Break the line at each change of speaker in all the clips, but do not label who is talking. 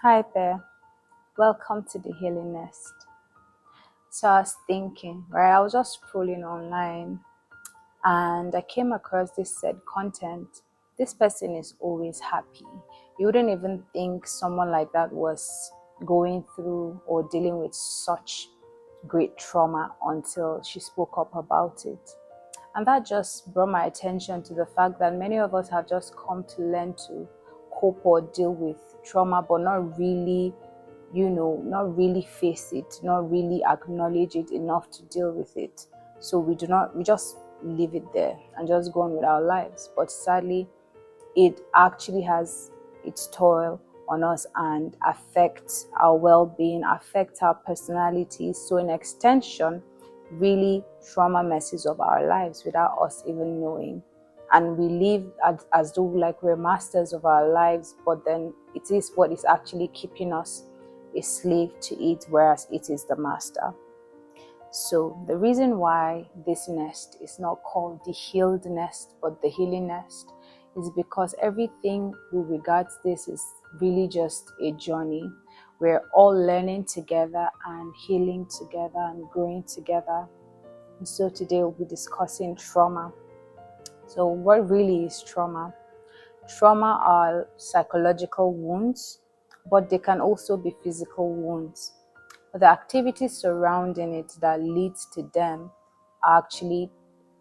Hi there, welcome to the Healing Nest. So I was thinking, right, I was just scrolling online and I came across this said content. This person is always happy. You wouldn't even think someone like that was going through or dealing with such great trauma until she spoke up about it. And that just brought my attention to the fact that many of us have just come to learn to cope or deal with trauma, but not really, not really face it, not really acknowledge it enough to deal with it. So we just leave it there and just go on with our lives. But sadly, it actually has its toll on us and affects our well-being, affects our personalities. So in extension, really trauma messes up our lives without us even knowing. And we live as though like we're masters of our lives, but then it is what is actually keeping us a slave to it, whereas it is the master. So the reason why this nest is not called the healed nest, but the healing nest, is because everything with regards this is really just a journey. We're all learning together and healing together and growing together. And so today we'll be discussing trauma. So what really is trauma? Trauma are psychological wounds, but they can also be physical wounds. The activities surrounding it that leads to them are actually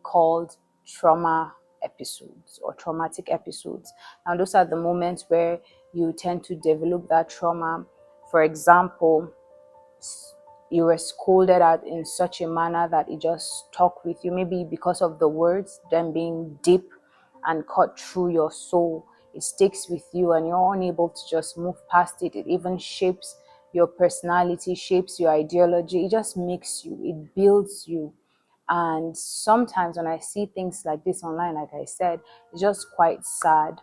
called trauma episodes or traumatic episodes. And those are the moments where you tend to develop that trauma. For example, you were scolded at in such a manner that it just stuck with you, maybe because of the words, them being deep and cut through your soul. It sticks with you and you're unable to just move past it. It even shapes your personality, shapes your ideology. It just makes you, it builds you. And sometimes when I see things like this online, like I said, it's just quite sad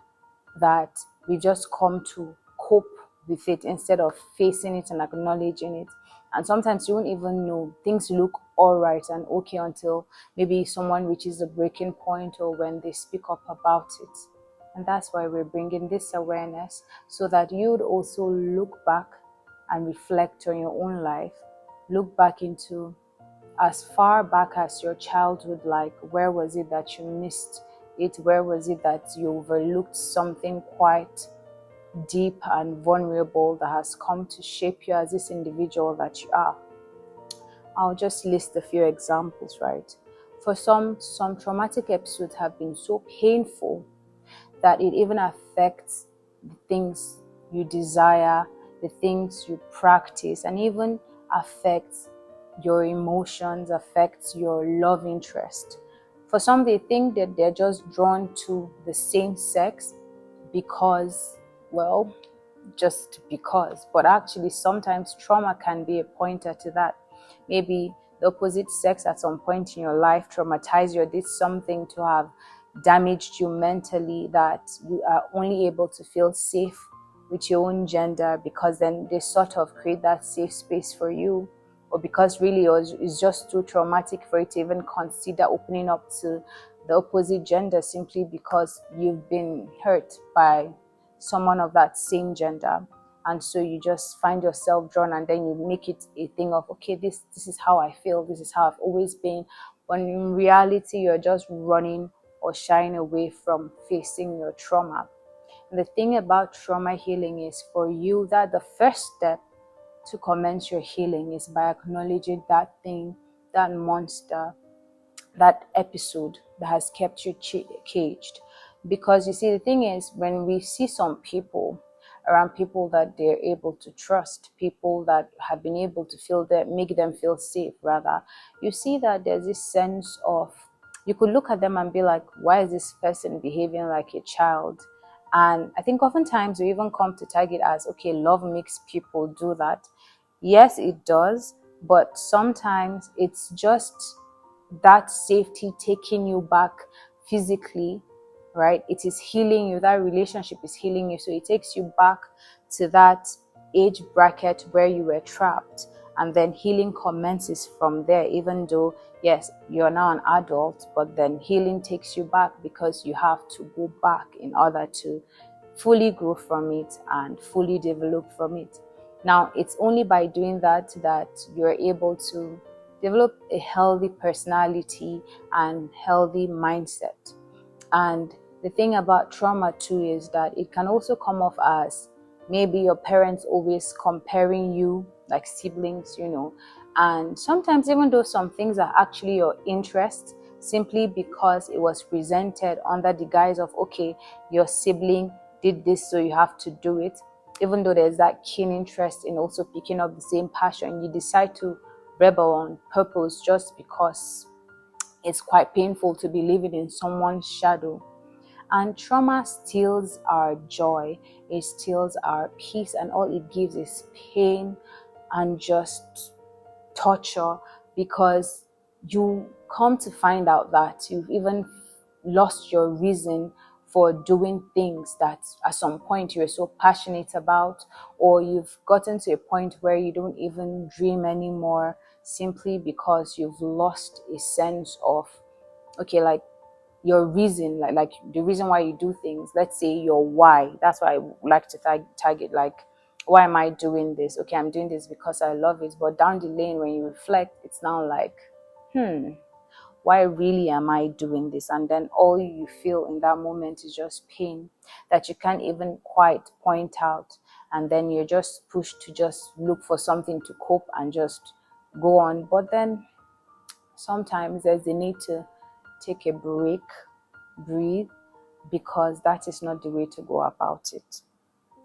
that we just come to cope with it instead of facing it and acknowledging it. And sometimes you won't even know. Things look all right and okay until maybe someone reaches a breaking point or when they speak up about it. And that's why we're bringing this awareness, so that you would also look back and reflect on your own life. Look back into as far back as your childhood, like where was it that you missed it? Where was it that you overlooked something quite deep and vulnerable that has come to shape you as this individual that you are? I'll just list a few examples, right? For some traumatic episodes have been so painful that it even affects the things you desire, the things you practice, and even affects your emotions, affects your love interest. For some, they think that they're just drawn to the same sex because, well, just because. But actually, sometimes trauma can be a pointer to that. Maybe the opposite sex at some point in your life traumatized you or did something to have damaged you mentally, that you are only able to feel safe with your own gender, because then they sort of create that safe space for you, or because really it's just too traumatic for you to even consider opening up to the opposite gender simply because you've been hurt by someone of that same gender. And so you just find yourself drawn, and then you make it a thing of, okay, this is how I feel, this is how I've always been, when in reality you're just running or shying away from facing your trauma. And the thing about trauma healing is for you that the first step to commence your healing is by acknowledging that thing, that monster, that episode that has kept you caged. Because you see, the thing is, when we see some people around, people that they're able to trust, people that have been able to feel that, make them feel safe rather, you see that there's this sense of, you could look at them and be like, why is this person behaving like a child? And I think oftentimes we even come to tag it as, okay, love makes people do that. Yes, it does, but sometimes it's just that safety taking you back physically, right? It is healing you. That relationship is healing you. So it takes you back to that age bracket where you were trapped. And then healing commences from there, even though, yes, you're now an adult, but then healing takes you back because you have to go back in order to fully grow from it and fully develop from it. Now, it's only by doing that that you're able to develop a healthy personality and healthy mindset. And the thing about trauma too is that it can also come off as maybe your parents always comparing you, like siblings, and sometimes even though some things are actually your interest, simply because it was presented under the guise of, okay, your sibling did this, so you have to do it. Even though there's that keen interest in also picking up the same passion, you decide to rebel on purpose just because it's quite painful to be living in someone's shadow. And trauma steals our joy, it steals our peace, and all it gives is pain and just torture, because you come to find out that you've even lost your reason for doing things that at some point you were so passionate about, or you've gotten to a point where you don't even dream anymore simply because you've lost a sense of, okay, like your reason, like the reason why you do things. Let's say your why. That's why I like to target, like, why am I doing this? Okay, I'm doing this because I love it. But down the lane, when you reflect, it's now like, why really am I doing this? And then all you feel in that moment is just pain that you can't even quite point out. And then you're just pushed to just look for something to cope and just go on. But then sometimes there's the need to take a break, breathe, because that is not the way to go about it.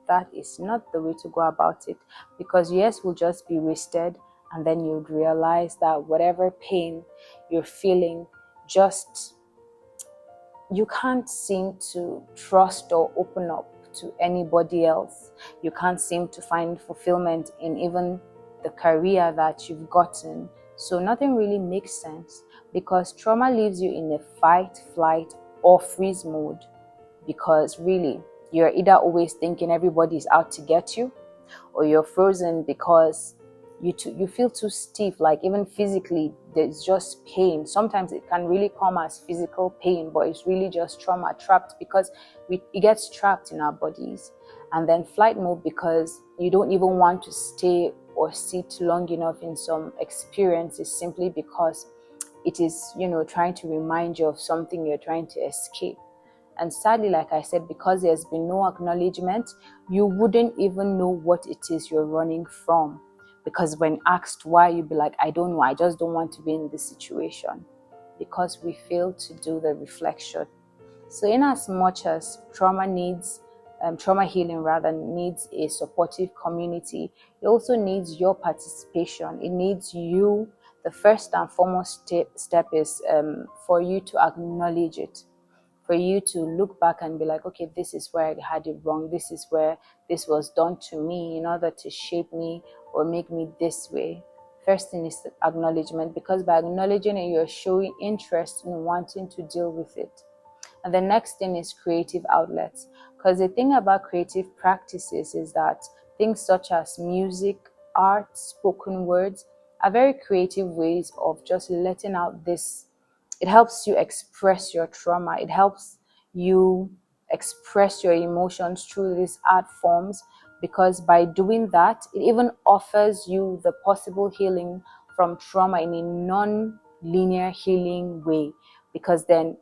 That is not the way to go about it, because years will just be wasted, and then you'd realize that whatever pain you're feeling, just you can't seem to trust or open up to anybody else. You can't seem to find fulfillment in even the career that you've gotten. So nothing really makes sense, because trauma leaves you in a fight, flight, or freeze mode, because really you're either always thinking everybody's out to get you, or you're frozen because you feel too stiff. Like even physically there's just pain. Sometimes it can really come as physical pain, but it's really just trauma trapped, because it gets trapped in our bodies. And then flight mode, because you don't even want to stay or sit long enough in some experiences, simply because it is, trying to remind you of something you're trying to escape. And sadly, like I said, because there's been no acknowledgement, you wouldn't even know what it is you're running from. Because when asked why, you'd be like, I don't know, I just don't want to be in this situation. Because we fail to do the reflection. So in as much as trauma healing rather needs a supportive community, it also needs your participation. It needs you. The first and foremost step is for you to acknowledge it, for you to look back and be like, okay, this is where I had it wrong. This is where this was done to me in order to shape me or make me this way. First thing is acknowledgement, because by acknowledging it, you're showing interest in wanting to deal with it. And the next thing is creative outlets. Because the thing about creative practices is that things such as music, art, spoken words are very creative ways of just letting out this. It helps you express your trauma. It helps you express your emotions through these art forms, because by doing that, it even offers you the possible healing from trauma in a non-linear healing way, because then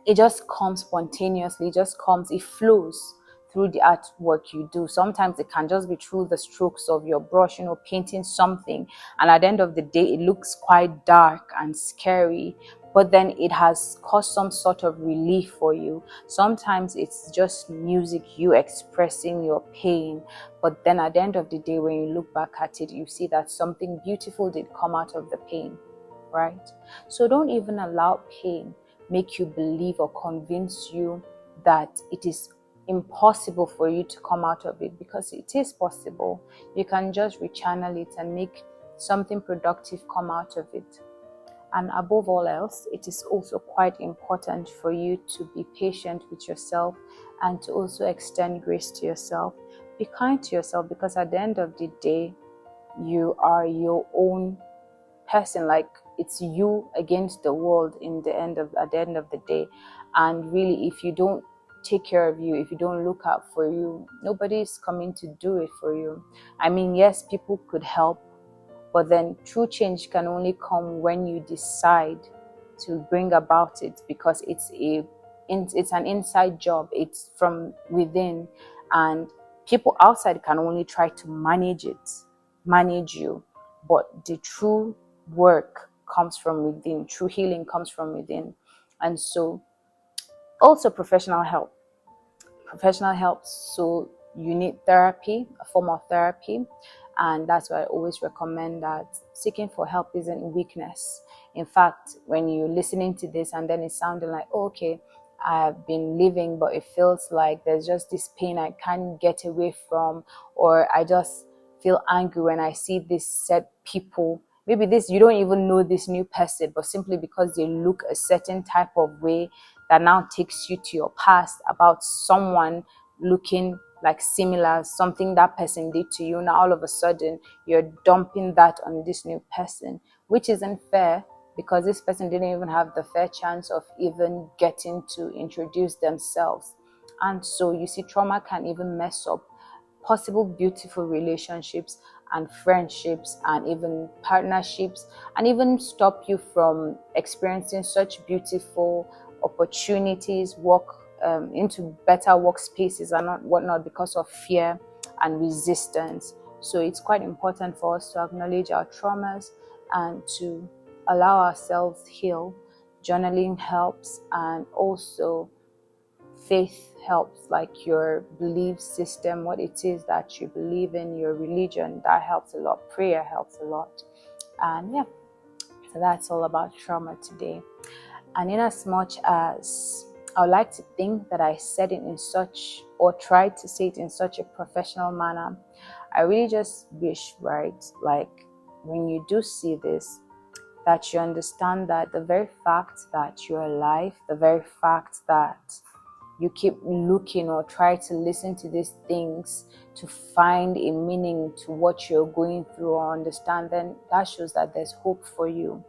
it just comes spontaneously, it flows through the artwork you do. Sometimes it can just be through the strokes of your brush, painting something, and at the end of the day, it looks quite dark and scary, but then it has caused some sort of relief for you. Sometimes it's just music, you expressing your pain, but then at the end of the day, when you look back at it, you see that something beautiful did come out of the pain, right? So don't even allow pain make you believe or convince you that it is impossible for you to come out of it, because it is possible. You can just rechannel it and make something productive come out of it. And above all else, it is also quite important for you to be patient with yourself and to also extend grace to yourself. Be kind to yourself, because at the end of the day, you are your own person. Like, it's you against the world at the end of the day. And really, if you don't take care of you, if you don't look out for you, nobody's coming to do it for you. I mean, yes, people could help, but then true change can only come when you decide to bring about it, because it's an inside job. It's from within, and people outside can only try to manage you, but the true work comes from within. True healing comes from within. And so also professional help. So you need therapy, a form of therapy, and that's why I always recommend that seeking for help isn't weakness. In fact, when you're listening to this and then it's sounding like, oh, okay, I've been living, but it feels like there's just this pain I can't get away from, or I just feel angry when I see this set people. Maybe this, you don't even know this new person, but simply because they look a certain type of way, that now takes you to your past about someone looking like similar, something that person did to you. Now all of a sudden you're dumping that on this new person, which isn't fair, because this person didn't even have the fair chance of even getting to introduce themselves. And so you see, trauma can even mess up possible beautiful relationships and friendships and even partnerships, and even stop you from experiencing such beautiful opportunities, into better workspaces and whatnot, because of fear and resistance. So it's quite important for us to acknowledge our traumas and to allow ourselves heal. Journaling helps, and also faith helps, like your belief system, what it is that you believe in, your religion, that helps a lot. Prayer helps a lot. And yeah, so that's all about trauma today. And in as much as I would like to think that I said it in such, or tried to say it in such a professional manner, I really just wish, right, like when you do see this, that you understand that the very fact that you're alive, the very fact that you keep looking or try to listen to these things to find a meaning to what you're going through or understand, then that shows that there's hope for you.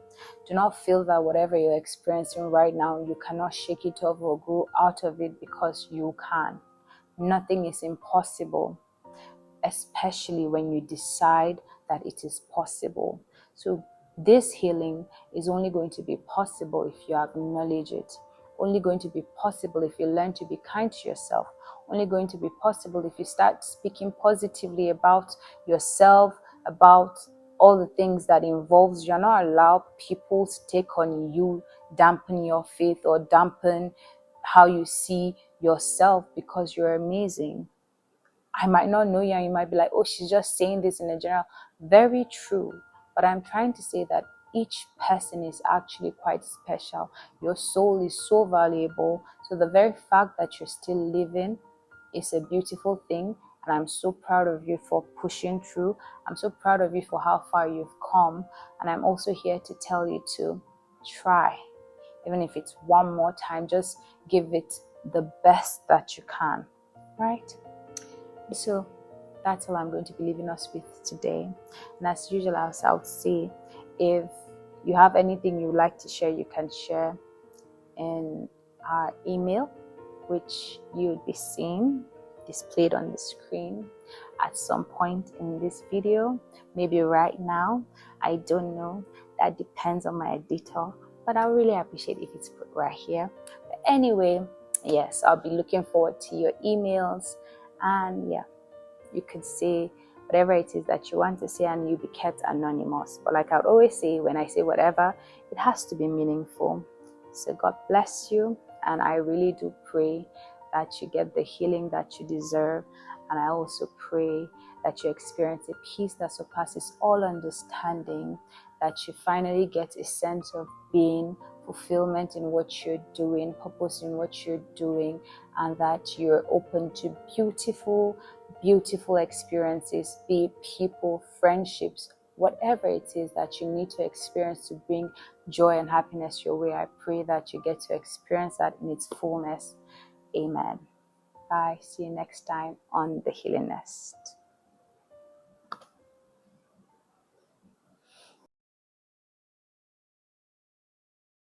Do not feel that whatever you're experiencing right now, you cannot shake it off or grow out of it, because you can. Nothing is impossible, especially when you decide that it is possible. So this healing is only going to be possible if you acknowledge it. Only going to be possible if you learn to be kind to yourself. Only going to be possible if you start speaking positively about yourself, about all the things that involves. You're not allowed people's take on you dampen your faith or dampen how you see yourself, because you're amazing. I might not know you, and you might be like, oh, she's just saying this in a general. Very true. But I'm trying to say that each person is actually quite special. Your soul is so valuable. So the very fact that you're still living is a beautiful thing. And I'm so proud of you for pushing through. I'm so proud of you for how far you've come. And I'm also here to tell you to try. Even if it's one more time, just give it the best that you can. Right? So that's all I'm going to be leaving us with today. And as usual, I would say, if you have anything you would like to share, you can share in our email, which you would be seeing displayed on the screen at some point in this video. Maybe right now, I don't know. That depends on my editor, but I really appreciate if it's put right here. But anyway, yes, I'll be looking forward to your emails. And yeah, you could say whatever it is that you want to say, and you'll be kept anonymous. But like I would always say, when I say whatever, it has to be meaningful. So God bless you, and I really do pray that you get the healing that you deserve. And I also pray that you experience a peace that surpasses all understanding, that you finally get a sense of being, fulfillment in what you're doing, purpose in what you're doing, and that you're open to beautiful experiences, be it people, friendships, whatever it is that you need to experience to bring joy and happiness your way. I pray that you get to experience that in its fullness. Amen. Bye. See you next time on The Healing Nest.